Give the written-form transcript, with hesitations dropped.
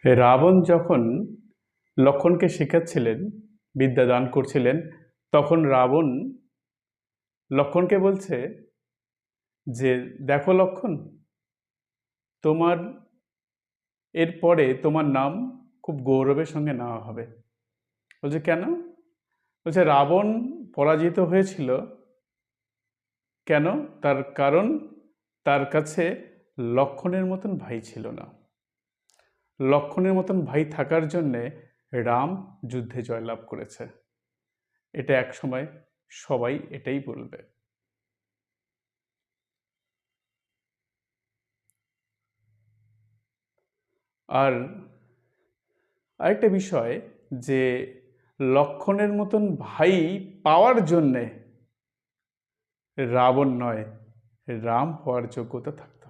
রাবণ যখন লক্ষ্মণকে শেখাচ্ছিলেন, বিদ্যা দান করছিলেন, তখন রাবণ লক্ষ্মণকে বলছে যে, দেখো লক্ষ্মণ, তোমার এরপরে তোমার নাম খুব গৌরবের সঙ্গে নেওয়া হবে। বলছে কেন? বলছে রাবণ পরাজিত হয়েছিল কেন? তার কারণ তার কাছে লক্ষ্মণের মতন ভাই ছিল না। লক্ষ্মণের মতন ভাই থাকার জন্যে রাম যুদ্ধে জয়লাভ করেছে। এটা একসময় সবাই এটাই বলবে। আর আরেকটা বিষয়, যে লক্ষ্মণের মতন ভাই পাওয়ার জন্যে রাবণ নয়, রাম হওয়ার যোগ্যতা থাকতে